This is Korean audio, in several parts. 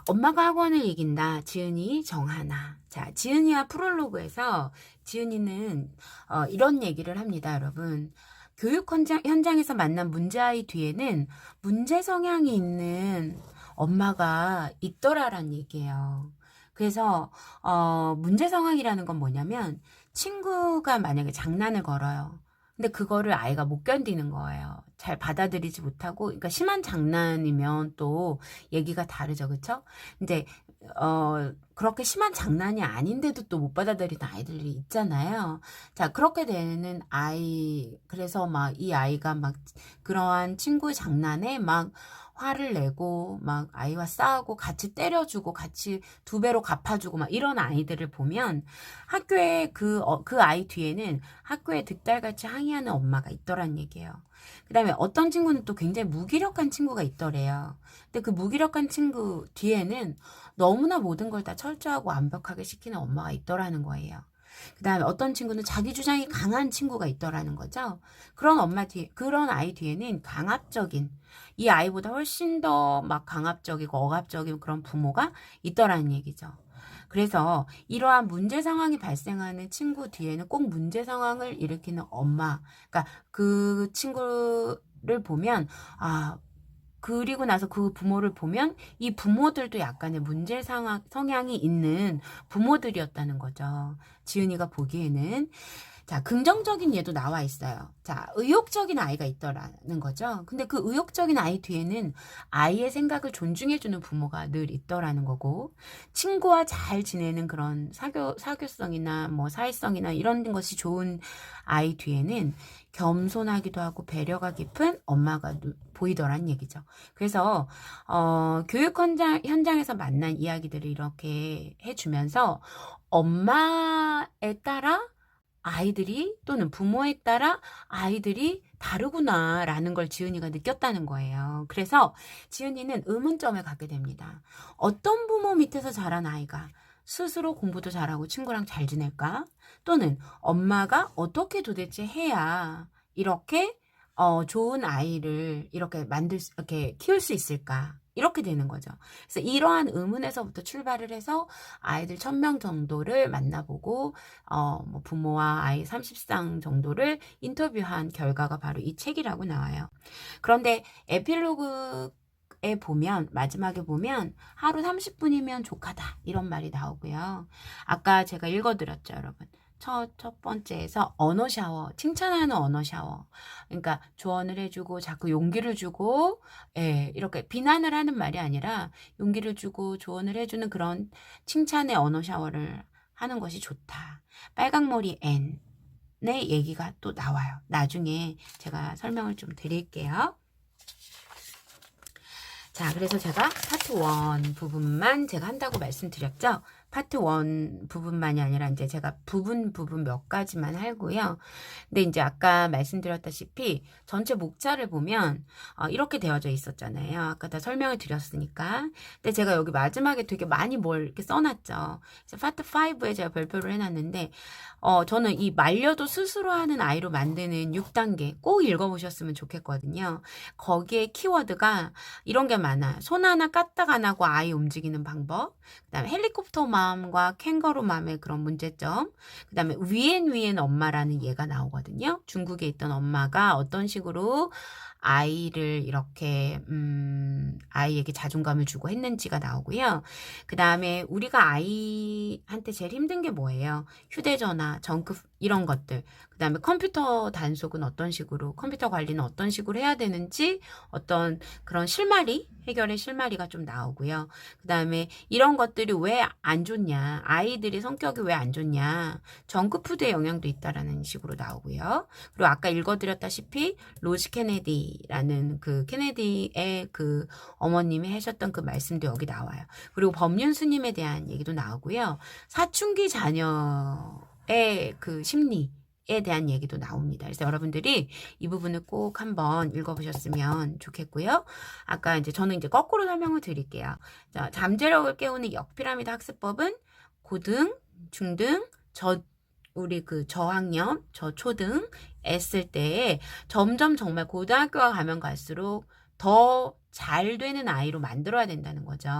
엄마가 학원을 이긴다. 지은이, 정하나. 자, 지은이와 프롤로그에서 지은이는 이런 얘기를 합니다, 여러분. 교육 현장에서 만난 문제아이 뒤에는 문제 성향이 있는 엄마가 있더라란 얘기예요. 그래서 문제 상황이라는 건 뭐냐면 친구가 만약에 장난을 걸어요. 근데 그거를 아이가 못 견디는 거예요. 잘 받아들이지 못하고, 그러니까 심한 장난이면 또 얘기가 다르죠, 그쵸? 이제 그렇게 심한 장난이 아닌데도 또 못 받아들이는 아이들이 있잖아요. 자, 그렇게 되는 아이, 그래서 막 이 아이가 막 그러한 친구 장난에 막 화를 내고 막 아이와 싸우고 같이 때려주고 같이 두 배로 갚아주고 막 이런 아이들을 보면 학교에 그 아이 뒤에는 학교에 득달같이 항의하는 엄마가 있더란 얘기예요. 그 다음에 어떤 친구는 또 굉장히 무기력한 친구가 있더래요. 근데 그 무기력한 친구 뒤에는 너무나 모든 걸 다 철저하고 완벽하게 시키는 엄마가 있더라는 거예요. 그 다음에 어떤 친구는 자기 주장이 강한 친구가 있더라는 거죠. 그런 아이 뒤에는 강압적인, 이 아이보다 훨씬 더 막 강압적이고 억압적인 그런 부모가 있더라는 얘기죠. 그래서 이러한 문제 상황이 발생하는 친구 뒤에는 꼭 문제 상황을 일으키는 엄마, 그러니까 그 친구를 보면, 그리고 나서 그 부모를 보면 이 부모들도 약간의 성향이 있는 부모들이었다는 거죠. 지은이가 보기에는. 자, 긍정적인 예도 나와 있어요. 자, 의욕적인 아이가 있더라는 거죠. 근데 그 의욕적인 아이 뒤에는 아이의 생각을 존중해주는 부모가 늘 있더라는 거고, 친구와 잘 지내는 그런 사교성이나 뭐 사회성이나 이런 것이 좋은 아이 뒤에는 겸손하기도 하고 배려가 깊은 엄마가 보이더란 얘기죠. 그래서, 교육 현장에서 만난 이야기들을 이렇게 해주면서 엄마에 따라 아이들이 또는 부모에 따라 아이들이 다르구나라는 걸 지은이가 느꼈다는 거예요. 그래서 지은이는 의문점을 갖게 됩니다. 어떤 부모 밑에서 자란 아이가 스스로 공부도 잘하고 친구랑 잘 지낼까? 또는 엄마가 어떻게 도대체 해야 이렇게 좋은 아이를 이렇게 키울 수 있을까? 이렇게 되는 거죠. 그래서 이러한 의문에서부터 출발을 해서 아이들 1000명 정도를 만나보고 뭐 부모와 아이 30쌍 정도를 인터뷰한 결과가 바로 이 책이라고 나와요. 그런데 에필로그에 보면, 마지막에 보면 하루 30분이면 족하다 이런 말이 나오고요. 아까 제가 읽어드렸죠, 여러분. 첫 번째에서 언어 샤워, 칭찬하는 언어 샤워. 그러니까 조언을 해주고 자꾸 용기를 주고, 예, 이렇게 비난을 하는 말이 아니라 용기를 주고 조언을 해주는 그런 칭찬의 언어 샤워를 하는 것이 좋다. 빨강머리 앤의 얘기가 또 나와요. 나중에 제가 설명을 좀 드릴게요. 자, 그래서 제가 파트 1 부분만 제가 한다고 말씀드렸죠. 파트 1 부분만이 아니라 이제 제가 부분 몇 가지만 하고요. 근데 이제 아까 말씀드렸다시피 전체 목차를 보면 이렇게 되어져 있었잖아요. 아까 다 설명을 드렸으니까. 근데 제가 여기 마지막에 되게 많이 뭘 이렇게 써놨죠. 그래서 파트 5에 제가 별표를 해놨는데 저는 이 말려도 스스로 하는 아이로 만드는 6단계 꼭 읽어보셨으면 좋겠거든요. 거기에 키워드가 이런 게 많아요. 손 하나 까딱 안 하고 아이 움직이는 방법, 그 다음에 헬리콥터 맘과 캥거루 맘의 그런 문제점, 그 다음에 위엔 엄마라는 예가 나오거든요. 중국에 있던 엄마가 어떤 식으로 아이를 이렇게 아이에게 자존감을 주고 했는지가 나오고요. 그 다음에 우리가 아이한테 제일 힘든 게 뭐예요? 휴대전화, 정급 이런 것들. 그 다음에 컴퓨터 단속은 어떤 식으로, 컴퓨터 관리는 어떤 식으로 해야 되는지 어떤 그런 해결의 실마리가 좀 나오고요. 그 다음에 이런 것들이 왜 안 좋냐, 아이들의 성격이 왜 안 좋냐, 정크푸드의 영향도 있다라는 식으로 나오고요. 그리고 아까 읽어드렸다시피 로즈 케네디라는 그 케네디의 그 어머님이 하셨던 그 말씀도 여기 나와요. 그리고 법륜 스님에 대한 얘기도 나오고요. 사춘기 자녀의 그 심리에 대한 얘기도 나옵니다. 그래서 여러분들이 이 부분을 꼭 한번 읽어보셨으면 좋겠고요. 아까 저는 거꾸로 설명을 드릴게요. 자, 잠재력을 깨우는 역피라미드 학습법은 고등, 중등, 우리 그 저학년, 저초등 했을 때에 점점 정말 고등학교가 가면 갈수록 더 잘 되는 아이로 만들어야 된다는 거죠.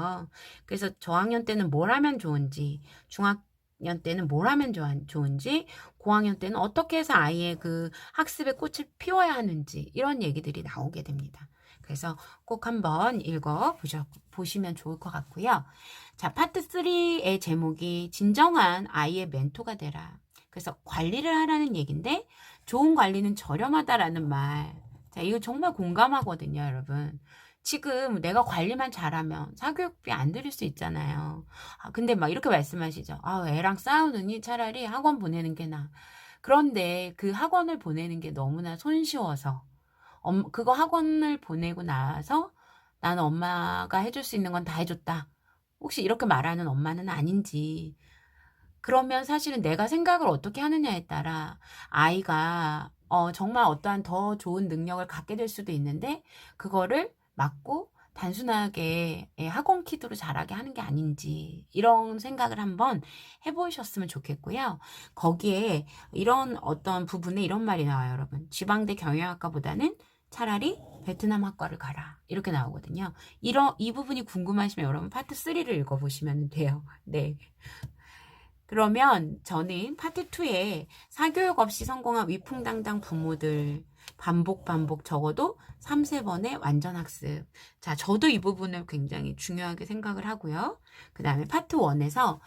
그래서 저학년 때는 뭘 하면 좋은지, 중학년 때는 뭘 하면 좋은지, 고학년 때는 어떻게 해서 아이의 그 학습의 꽃을 피워야 하는지 이런 얘기들이 나오게 됩니다. 그래서 꼭 한번 보시면 좋을 것 같고요. 자, 파트 3의 제목이 진정한 아이의 멘토가 되라. 그래서 관리를 하라는 얘기인데 좋은 관리는 저렴하다라는 말. 자, 이거 정말 공감하거든요, 여러분. 지금 내가 관리만 잘하면 사교육비 안 들일 수 있잖아요. 근데 막 이렇게 말씀하시죠. 애랑 싸우느니 차라리 학원 보내는 게 나아. 그런데 그 학원을 보내는 게 너무나 손쉬워서 그거 학원을 보내고 나서 나는 엄마가 해줄 수 있는 건 다 해줬다. 혹시 이렇게 말하는 엄마는 아닌지. 그러면 사실은 내가 생각을 어떻게 하느냐에 따라 아이가 정말 어떠한 더 좋은 능력을 갖게 될 수도 있는데 그거를 막고 단순하게 학원 키드로 자라게 하는 게 아닌지 이런 생각을 한번 해보셨으면 좋겠고요. 거기에 이런 어떤 부분에 이런 말이 나와요, 여러분. 지방대 경영학과보다는 차라리 베트남 학과를 가라. 이렇게 나오거든요. 이 부분이 궁금하시면 여러분 파트 3를 읽어보시면 돼요. 네. 그러면 저는 파트 2에 사교육 없이 성공한 위풍당당 부모들 반복 적어도 3, 4번의 완전 학습. 자, 저도 이 부분을 굉장히 중요하게 생각을 하고요. 그 다음에 파트 1에서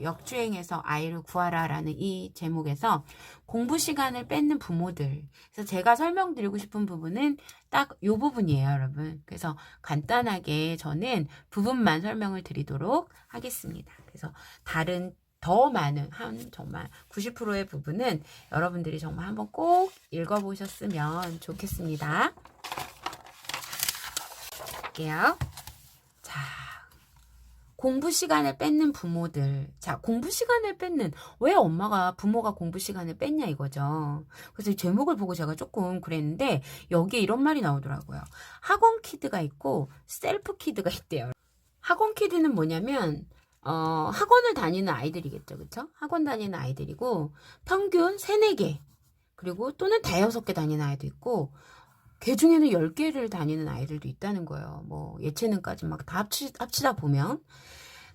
역주행에서 아이를 구하라라는 이 제목에서 공부 시간을 뺏는 부모들. 그래서 제가 설명드리고 싶은 부분은 딱 이 부분이에요, 여러분. 그래서 간단하게 저는 부분만 설명을 드리도록 하겠습니다. 그래서 다른 더 많은 정말 90%의 부분은 여러분들이 정말 한번 꼭 읽어보셨으면 좋겠습니다. 볼게요. 자, 공부 시간을 뺏는 부모들. 자, 공부 시간을 뺏는, 왜 부모가 공부 시간을 뺏냐 이거죠. 그래서 이 제목을 보고 제가 조금 그랬는데, 여기에 이런 말이 나오더라고요. 학원 키드가 있고, 셀프 키드가 있대요. 학원 키드는 뭐냐면, 학원을 다니는 아이들이겠죠. 그쵸? 학원 다니는 아이들이고, 평균 3, 4개, 그리고 또는 5-6개 다니는 아이도 있고, 걔 중에는 10개를 다니는 아이들도 있다는 거예요. 뭐, 예체능까지 막 다 합치다 보면.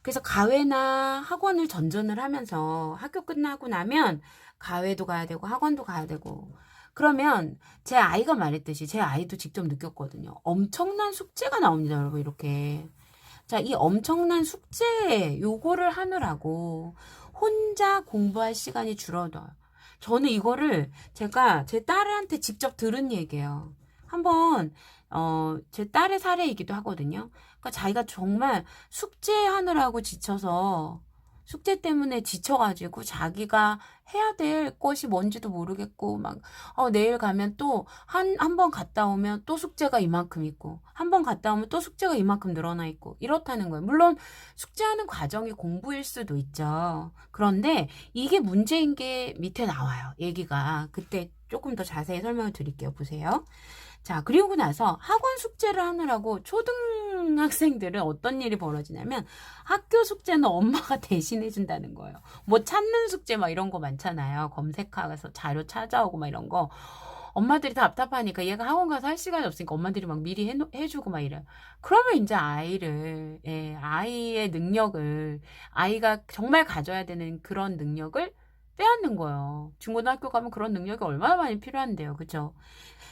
그래서 가외나 학원을 전전을 하면서 학교 끝나고 나면 가외도 가야 되고 학원도 가야 되고, 그러면 제 아이가 말했듯이 제 아이도 직접 느꼈거든요. 엄청난 숙제가 나옵니다, 여러분. 이렇게. 자, 이 엄청난 숙제 요거를 하느라고 혼자 공부할 시간이 줄어들어요. 저는 이거를 제가 제 딸한테 직접 들은 얘기예요. 한번 제 딸의 사례이기도 하거든요. 그러니까 자기가 정말 숙제하느라고 지쳐서 숙제 때문에 지쳐가지고 자기가 해야 될 것이 뭔지도 모르겠고 막 내일 가면 또 한 번 갔다 오면 또 숙제가 이만큼 있고 한 번 갔다 오면 또 숙제가 이만큼 늘어나 있고 이렇다는 거예요. 물론 숙제하는 과정이 공부일 수도 있죠. 그런데 이게 문제인 게 밑에 나와요. 얘기가 그때 조금 더 자세히 설명을 드릴게요. 보세요. 자, 그리고 나서 학원 숙제를 하느라고 초등학생들은 어떤 일이 벌어지냐면 학교 숙제는 엄마가 대신해 준다는 거예요. 뭐 찾는 숙제 막 이런 거 많잖아요. 검색해서 자료 찾아오고 막 이런 거. 엄마들이 답답하니까 얘가 학원 가서 할 시간이 없으니까 엄마들이 막 미리 해주고 막 이래요. 그러면 이제 아이의 능력을, 아이가 정말 가져야 되는 그런 능력을 빼앗는 거예요. 중고등학교 가면 그런 능력이 얼마나 많이 필요한데요. 그죠?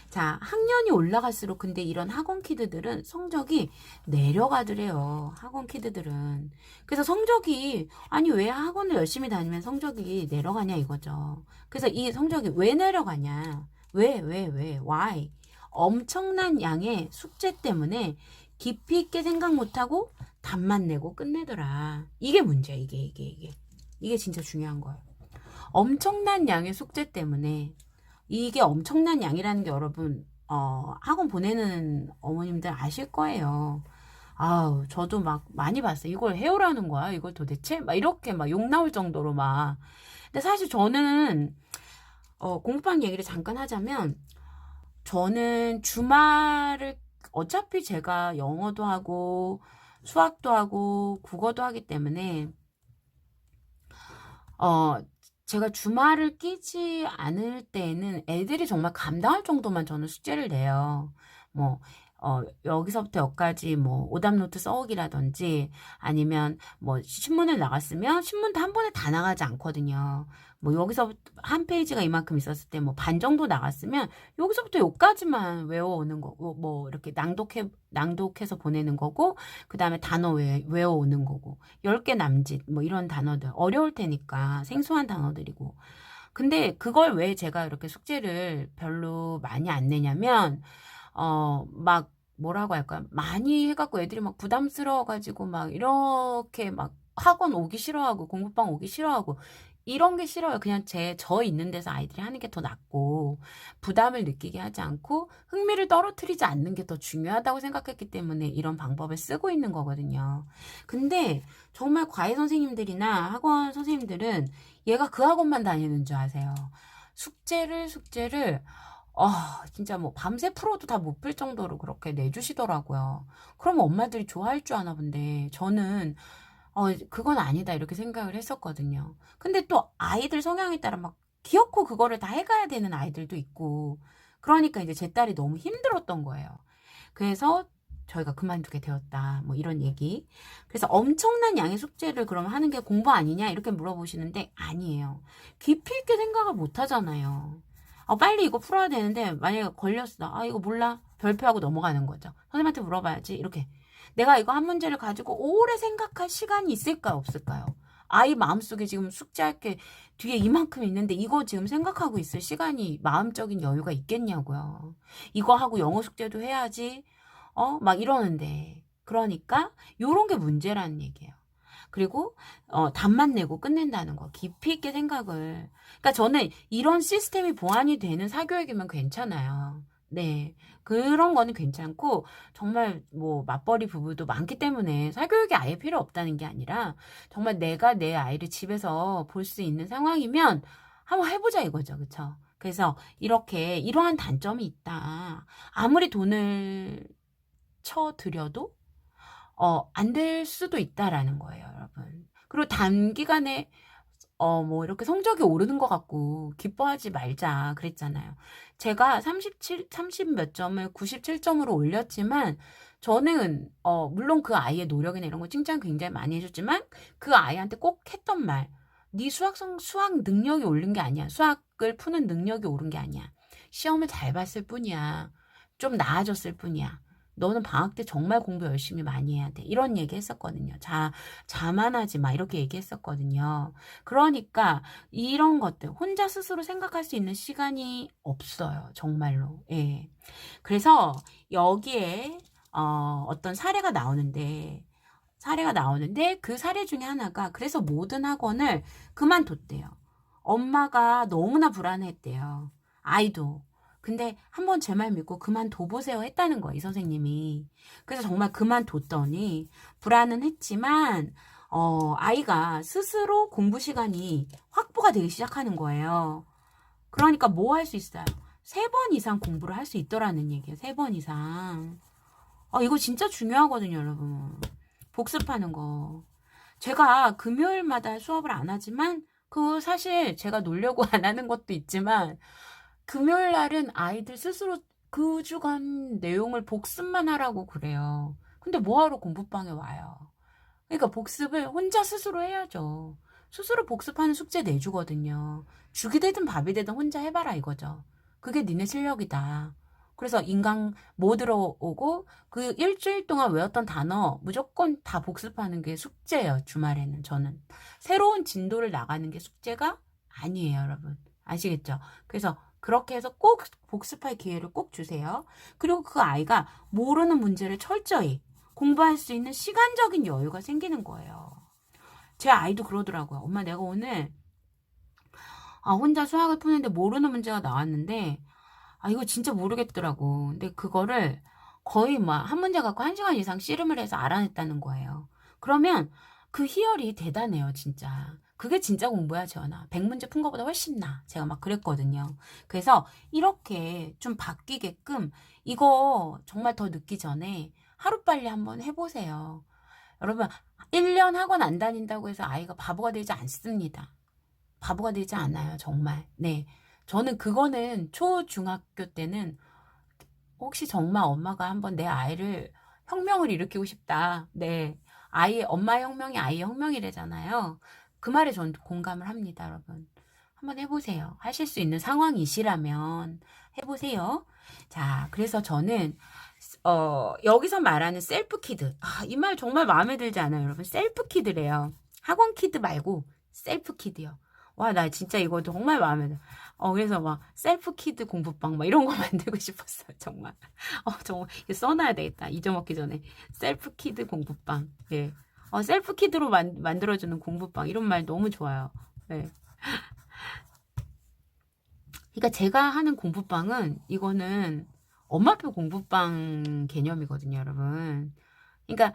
자, 학년이 올라갈수록 근데 이런 학원 키드들은 성적이 내려가더래요. 학원 키드들은. 그래서 아니, 왜 학원을 열심히 다니면 성적이 내려가냐 이거죠. 그래서 이 성적이 왜 내려가냐? why? 엄청난 양의 숙제 때문에 깊이 있게 생각 못하고 답만 내고 끝내더라. 이게 문제야, 이게. 이게 진짜 중요한 거예요. 엄청난 양의 숙제 때문에 이게 엄청난 양이라는 게 여러분 학원 보내는 어머님들 아실 거예요. 저도 막 많이 봤어요. 이걸 해오라는 거야? 이걸 도대체? 막 이렇게 막 욕 나올 정도로 막. 근데 사실 저는 공부방 얘기를 잠깐 하자면 저는 주말을 어차피 제가 영어도 하고 수학도 하고 국어도 하기 때문에 제가 주말을 끼지 않을 때에는 애들이 정말 감당할 정도만 저는 숙제를 내요. 뭐, 여기서부터 여기까지 뭐, 오답노트 써오기라든지, 아니면 뭐, 신문을 나갔으면 신문도 한 번에 다 나가지 않거든요. 뭐, 여기서부터 한 페이지가 이만큼 있었을 때 뭐, 반 정도 나갔으면, 여기서부터 여기까지만 외워오는 거고, 뭐, 이렇게 낭독해서 보내는 거고, 그 다음에 단어 외워오는 거고, 10개 남짓, 뭐, 이런 단어들. 어려울 테니까, 생소한 단어들이고. 근데 그걸 왜 제가 이렇게 숙제를 별로 많이 안 내냐면, 막, 뭐라고 할까? 많이 해갖고 애들이 막 부담스러워가지고 막 이렇게 막 학원 오기 싫어하고 공부방 오기 싫어하고 이런 게 싫어요. 그냥 저 있는 데서 아이들이 하는 게 더 낫고 부담을 느끼게 하지 않고 흥미를 떨어뜨리지 않는 게 더 중요하다고 생각했기 때문에 이런 방법을 쓰고 있는 거거든요. 근데 정말 과외 선생님들이나 학원 선생님들은 얘가 그 학원만 다니는 줄 아세요. 숙제를 진짜 뭐 밤새 풀어도 다 못 풀 정도로 그렇게 내주시더라고요. 그러면 엄마들이 좋아할 줄 아나 본데 저는 그건 아니다 이렇게 생각을 했었거든요. 근데 또 아이들 성향에 따라 막 귀엽고 그거를 다 해가야 되는 아이들도 있고 그러니까 이제 제 딸이 너무 힘들었던 거예요. 그래서 저희가 그만두게 되었다. 뭐 이런 얘기. 그래서 엄청난 양의 숙제를 그럼 하는 게 공부 아니냐 이렇게 물어보시는데 아니에요. 깊이 있게 생각을 못 하잖아요. 빨리 이거 풀어야 되는데 만약에 걸렸어. 이거 몰라. 별표하고 넘어가는 거죠. 선생님한테 물어봐야지. 이렇게. 내가 이거 한 문제를 가지고 오래 생각할 시간이 있을까요? 없을까요? 아이 마음속에 지금 숙제할 게 뒤에 이만큼 있는데 이거 지금 생각하고 있을 시간이 마음적인 여유가 있겠냐고요. 이거 하고 영어 숙제도 해야지. 막 이러는데. 그러니까 요런 게 문제라는 얘기예요. 그리고 답만 내고 끝낸다는 거. 깊이 있게 생각을. 그러니까 저는 이런 시스템이 보완이 되는 사교육이면 괜찮아요. 네. 그런 거는 괜찮고 정말 뭐 맞벌이 부부도 많기 때문에 사교육이 아예 필요 없다는 게 아니라 정말 내가 내 아이를 집에서 볼 수 있는 상황이면 한번 해보자 이거죠. 그쵸? 그래서 이렇게 이러한 단점이 있다. 아무리 돈을 쳐들여도 안 될 수도 있다라는 거예요, 여러분. 그리고 단기간에 뭐 이렇게 성적이 오르는 것 같고 기뻐하지 말자 그랬잖아요. 제가 30 몇 점을 97점으로 올렸지만 저는 물론 그 아이의 노력이나 이런 거 칭찬 굉장히 많이 해줬지만 그 아이한테 꼭 했던 말, 네 수학 능력이 오른 게 아니야. 수학을 푸는 능력이 오른 게 아니야. 시험을 잘 봤을 뿐이야. 좀 나아졌을 뿐이야. 너는 방학 때 정말 공부 열심히 많이 해야 돼. 이런 얘기 했었거든요. 자만하지 마. 이렇게 얘기했었거든요. 그러니까 이런 것들 혼자 스스로 생각할 수 있는 시간이 없어요. 정말로. 예. 그래서 여기에 어떤 사례가 나오는데 그 사례 중에 하나가 그래서 모든 학원을 그만뒀대요. 엄마가 너무나 불안했대요. 아이도. 근데 한번 제 말 믿고 그만둬보세요 했다는 거예요, 이 선생님이. 그래서 정말 그만뒀더니 불안은 했지만 아이가 스스로 공부 시간이 확보가 되기 시작하는 거예요. 그러니까 뭐 할 수 있어요? 3번 이상 공부를 할 수 있더라는 얘기예요. 3번 이상. 이거 진짜 중요하거든요, 여러분. 복습하는 거. 제가 금요일마다 수업을 안 하지만 그 사실 제가 놀려고 안 하는 것도 있지만 금요일 날은 아이들 스스로 그 주간 내용을 복습만 하라고 그래요. 근데 뭐하러 공부방에 와요? 그러니까 복습을 혼자 스스로 해야죠. 스스로 복습하는 숙제 내주거든요. 죽이 되든 밥이 되든 혼자 해봐라 이거죠. 그게 니네 실력이다. 그래서 인강 뭐 들어오고 그 일주일 동안 외웠던 단어 무조건 다 복습하는 게 숙제예요. 주말에는 저는. 새로운 진도를 나가는 게 숙제가 아니에요, 여러분. 아시겠죠? 그래서 그렇게 해서 꼭 복습할 기회를 꼭 주세요. 그리고 그 아이가 모르는 문제를 철저히 공부할 수 있는 시간적인 여유가 생기는 거예요. 제 아이도 그러더라고요. 엄마 내가 오늘 혼자 수학을 푸는데 모르는 문제가 나왔는데 이거 진짜 모르겠더라고. 근데 그거를 거의 막 한 문제 갖고 1시간 이상 씨름을 해서 알아냈다는 거예요. 그러면 그 희열이 대단해요, 진짜. 그게 진짜 공부야, 지원아. 100문제 푼 것보다 훨씬 나. 제가 막 그랬거든요. 그래서 이렇게 좀 바뀌게끔 이거 정말 더 늦기 전에 하루빨리 한번 해보세요. 여러분, 1년 학원 안 다닌다고 해서 아이가 바보가 되지 않습니다. 바보가 되지 않아요. 정말. 네. 저는 그거는 초중학교 때는 혹시 정말 엄마가 한번 내 아이를 혁명을 일으키고 싶다. 네. 엄마의 혁명이 아이의 혁명이래잖아요. 그 말에 전 공감을 합니다, 여러분. 한번 해보세요. 하실 수 있는 상황이시라면 해보세요. 자, 그래서 저는 여기서 말하는 셀프 키드. 이 말 정말 마음에 들지 않아요, 여러분? 셀프 키드래요. 학원 키드 말고 셀프 키드요. 와, 나 진짜 이거 정말 마음에 들어. 그래서 막 셀프 키드 공부방 막 이런 거 만들고 싶었어요, 정말. 정말 이거 써놔야 되겠다. 잊어먹기 전에. 셀프 키드 공부방. 예. 셀프 키드로 만들어주는 공부방. 이런 말 너무 좋아요. 네. 그러니까 제가 하는 공부방은 이거는 엄마표 공부방 개념이거든요, 여러분. 그러니까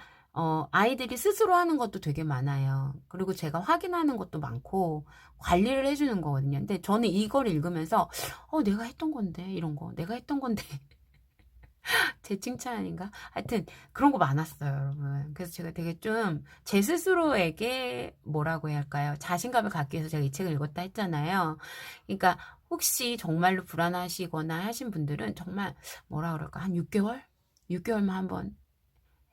아이들이 스스로 하는 것도 되게 많아요. 그리고 제가 확인하는 것도 많고 관리를 해주는 거거든요. 근데 저는 이걸 읽으면서 내가 했던 건데 이런 거 내가 했던 건데 제 칭찬 아닌가? 하여튼 그런 거 많았어요, 여러분. 그래서 제가 되게 좀 제 스스로에게 뭐라고 해야 할까요? 자신감을 갖기 위해서 제가 이 책을 읽었다 했잖아요. 그러니까 혹시 정말로 불안하시거나 하신 분들은 정말 뭐라 그럴까? 한 6개월? 6개월만 한번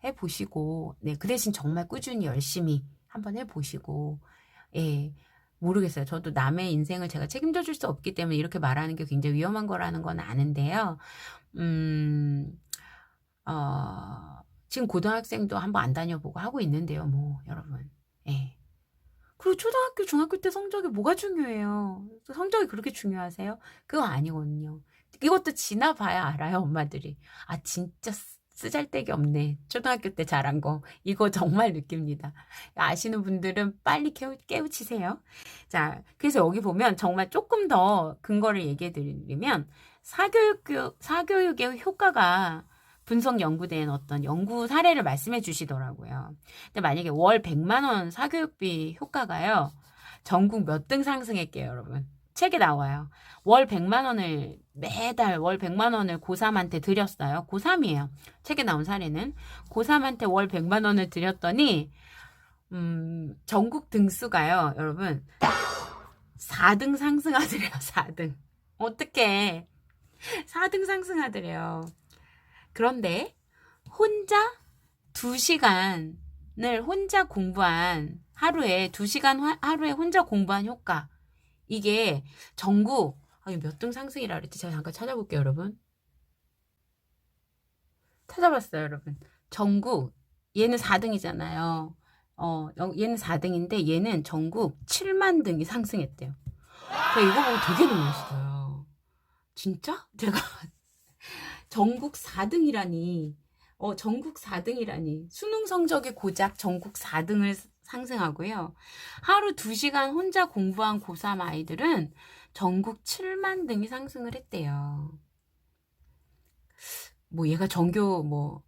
해보시고, 네, 그 대신 정말 꾸준히 열심히 한번 해보시고, 예, 모르겠어요. 저도 남의 인생을 제가 책임져 줄 수 없기 때문에 이렇게 말하는 게 굉장히 위험한 거라는 건 아는데요. 지금 고등학생도 한번 안 다녀보고 하고 있는데요, 뭐, 여러분. 예. 그리고 초등학교, 중학교 때 성적이 뭐가 중요해요? 성적이 그렇게 중요하세요? 그거 아니거든요. 이것도 지나봐야 알아요, 엄마들이. 진짜 쓰잘데기 없네. 초등학교 때 잘한 거. 이거 정말 느낍니다. 아시는 분들은 빨리 깨우치세요. 자, 그래서 여기 보면 정말 조금 더 근거를 얘기해 드리면, 사교육의 효과가 분석 연구된 어떤 연구 사례를 말씀해 주시더라고요. 근데 만약에 월 100만 원 사교육비 효과가요. 전국 몇 등 상승했게요, 여러분. 책에 나와요. 월 100만 원을 매달 월 100만 원을 고3한테 드렸어요. 고3이에요. 책에 나온 사례는 고3한테 월 100만 원을 드렸더니 전국 등수가요, 여러분. 4등 상승하더래요. 4등. 어떡해. 4등 상승하더래요. 그런데 혼자 2시간을 혼자 공부한 하루에 2시간 하루에 혼자 공부한 효과. 이게 전국 몇 등 상승이라 그랬지? 제가 잠깐 찾아볼게요, 여러분. 찾아봤어요, 여러분. 전국 얘는 4등이잖아요. 얘는 4등인데 얘는 전국 7만 등이 상승했대요. 제가 이거 보고 되게 놀랐어요. 진짜? 제가 전국 4등이라니. 전국 4등이라니. 수능 성적이 고작 전국 4등을 상승하고요. 하루 2시간 혼자 공부한 고3 아이들은 전국 7만 등이 상승을 했대요. 뭐 얘가 전국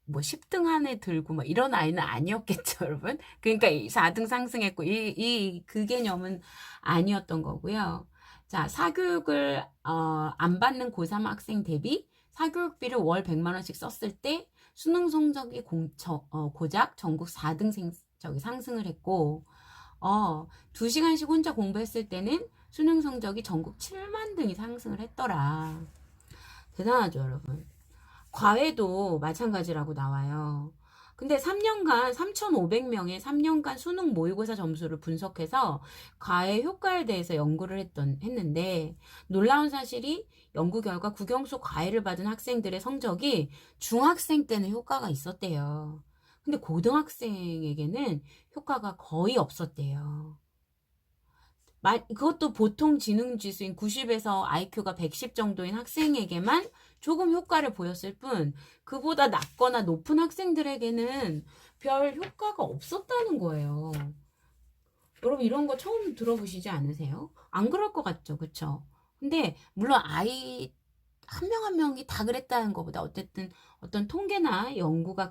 10등 안에 들고 이런 아이는 아니었겠죠, 여러분. 그러니까 4등 상승했고 그 개념은 아니었던 거고요. 자, 사교육을 안 받는 고3 학생 대비 사교육비를 월 100만 원씩 썼을 때 수능 성적이 고작 전국 4등 성적이 상승을 했고 2시간씩 혼자 공부했을 때는 수능 성적이 전국 7만 등이 상승을 했더라. 대단하죠, 여러분. 과외도 마찬가지라고 나와요. 근데 3년간 3,500명의 3년간 수능 모의고사 점수를 분석해서 과외 효과에 대해서 연구를 했는데 놀라운 사실이 연구 결과 국영수 과외를 받은 학생들의 성적이 중학생 때는 효과가 있었대요. 근데 고등학생에게는 효과가 거의 없었대요. 그것도 보통 지능 지수인 90에서 IQ가 110 정도인 학생에게만 조금 효과를 보였을 뿐 그보다 낮거나 높은 학생들에게는 별 효과가 없었다는 거예요. 여러분 이런 거 처음 들어보시지 않으세요? 안 그럴 것 같죠, 그쵸? 근데 물론 아이 한 명 한 명이 다 그랬다는 것보다 어쨌든 어떤 통계나 연구가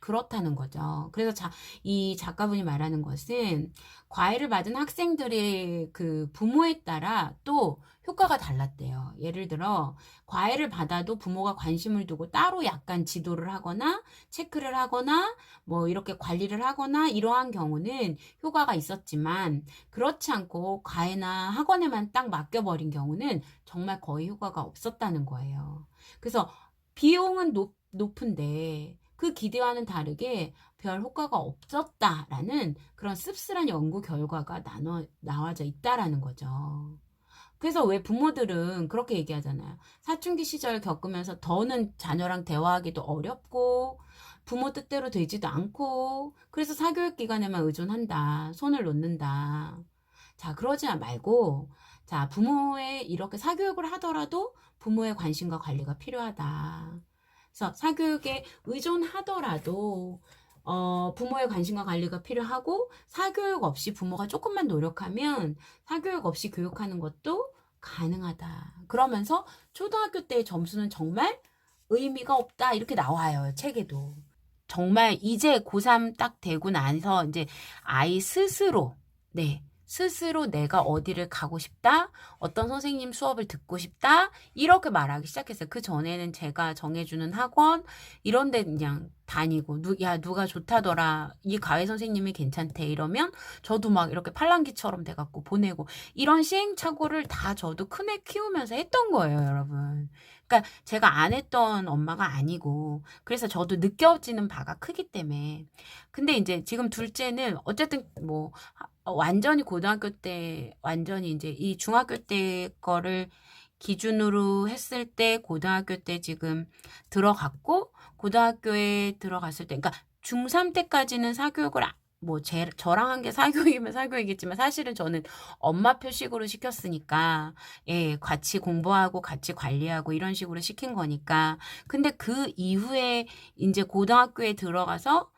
그렇다는 거죠. 그래서 이 작가분이 말하는 것은 과외를 받은 학생들의 그 부모에 따라 또 효과가 달랐대요. 예를 들어 과외를 받아도 부모가 관심을 두고 따로 약간 지도를 하거나 체크를 하거나 뭐 이렇게 관리를 하거나 이러한 경우는 효과가 있었지만, 그렇지 않고 과외나 학원에만 딱 맡겨버린 경우는 정말 거의 효과가 없었다는 거예요. 그래서 비용은 높은데 그 기대와는 다르게 별 효과가 없었다라는 그런 씁쓸한 연구 결과가 나와져 있다라는 거죠. 그래서 왜 부모들은 그렇게 얘기하잖아요. 사춘기 시절 겪으면서 더는 자녀랑 대화하기도 어렵고 부모 뜻대로 되지도 않고 그래서 사교육 기관에만 의존한다. 손을 놓는다. 자, 그러지 말고, 자, 부모의 이렇게 사교육을 하더라도 부모의 관심과 관리가 필요하다. 그래서 사교육에 의존하더라도 부모의 관심과 관리가 필요하고, 사교육 없이 부모가 조금만 노력하면 사교육 없이 교육하는 것도 가능하다. 그러면서 초등학교 때의 점수는 정말 의미가 없다. 이렇게 나와요. 책에도. 정말 이제 고3 딱 되고 나서 이제 아이 스스로, 네, 스스로 내가 어디를 가고 싶다, 어떤 선생님 수업을 듣고 싶다, 이렇게 말하기 시작했어요. 그 전에는 제가 정해주는 학원, 이런 데 그냥 다니고, 야, 누가 좋다더라, 이 과외 선생님이 괜찮대, 이러면 저도 막 이렇게 팔랑귀처럼 돼갖고 보내고, 이런 시행착오를 다 저도 큰애 키우면서 했던 거예요, 여러분. 그러니까 제가 안 했던 엄마가 아니고, 그래서 저도 느껴지는 바가 크기 때문에. 근데 이제 지금 둘째는 어쨌든 뭐 완전히 고등학교 때, 완전히 이제 이 중학교 때 거를 기준으로 했을 때 고등학교 때 지금 들어갔고, 고등학교에 들어갔을 때, 그러니까 중3 때까지는 사교육을 뭐 저랑 한 게 사교육이면 사교육이겠지만 사실은 저는 엄마표식으로 시켰으니까, 예, 같이 공부하고 같이 관리하고 이런 식으로 시킨 거니까. 근데 그 이후에 이제 고등학교에 들어가서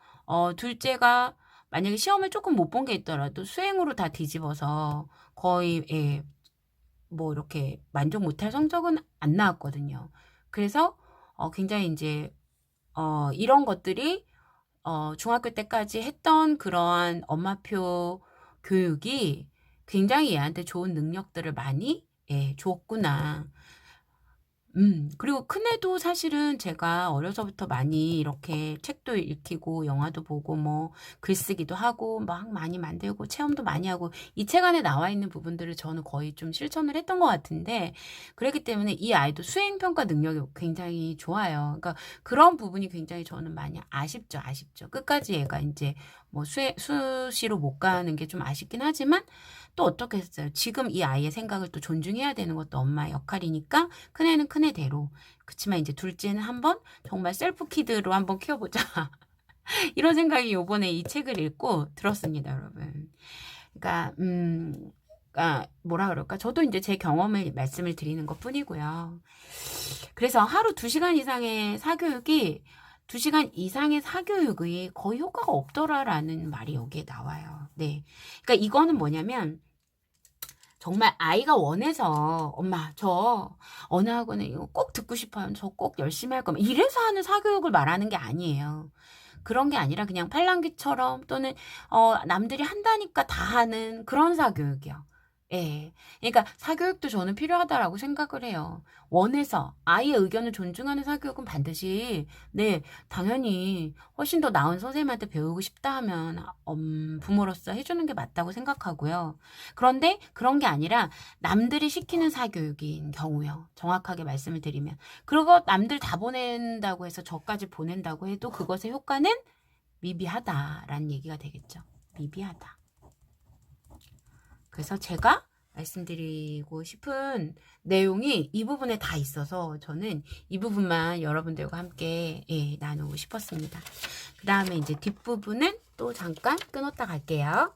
둘째가 만약에 시험을 조금 못 본 게 있더라도 수행으로 다 뒤집어서 거의, 예, 뭐 이렇게 만족 못할 성적은 안 나왔거든요. 그래서 굉장히 이제 이런 것들이 중학교 때까지 했던 그러한 엄마표 교육이 굉장히 얘한테 좋은 능력들을 많이, 예, 줬구나. 그리고 큰애도 사실은 제가 어려서부터 많이 이렇게 책도 읽히고 영화도 보고 뭐 글쓰기도 하고 막 많이 만들고 체험도 많이 하고 이 책 안에 나와 있는 부분들을 저는 거의 좀 실천을 했던 것 같은데, 그렇기 때문에 이 아이도 수행평가 능력이 굉장히 좋아요. 그러니까 그런 부분이 굉장히 저는 많이 아쉽죠. 끝까지 얘가 이제 뭐 수시로 못 가는 게 좀 아쉽긴 하지만 또 어떻게 했어요. 지금 이 아이의 생각을 또 존중해야 되는 것도 엄마의 역할이니까 큰애는 큰애대로. 그치만 이제 둘째는 한번 정말 셀프 키드로 한번 키워보자. 이런 생각이 요번에 이 책을 읽고 들었습니다, 여러분. 그러니까, 뭐라 그럴까. 저도 이제 제 경험을 말씀을 드리는 것 뿐이고요. 그래서 하루 2시간 이상의 사교육이 2시간 이상의 사교육이 거의 효과가 없더라라는 말이 여기에 나와요. 네. 그러니까 이거는 뭐냐면, 정말 아이가 원해서 엄마 저 어느 학원에 이거 꼭 듣고 싶어요. 저 꼭 열심히 할 거면 이래서 하는 사교육을 말하는 게 아니에요. 그런 게 아니라 그냥 팔랑귀처럼 또는 남들이 한다니까 다 하는 그런 사교육이요. 예. 그러니까 사교육도 저는 필요하다라고 생각을 해요. 원해서 아이의 의견을 존중하는 사교육은 반드시, 네, 당연히 훨씬 더 나은 선생님한테 배우고 싶다 하면 부모로서 해주는 게 맞다고 생각하고요. 그런데 그런 게 아니라 남들이 시키는 사교육인 경우요. 정확하게 말씀을 드리면. 그리고 남들 다 보낸다고 해서 저까지 보낸다고 해도 그것의 효과는 미비하다라는 얘기가 되겠죠. 미비하다. 그래서 제가 말씀드리고 싶은 내용이 이 부분에 다 있어서 저는 이 부분만 여러분들과 함께, 예, 나누고 싶었습니다. 그 다음에 이제 뒷부분은 또 잠깐 끊었다 갈게요.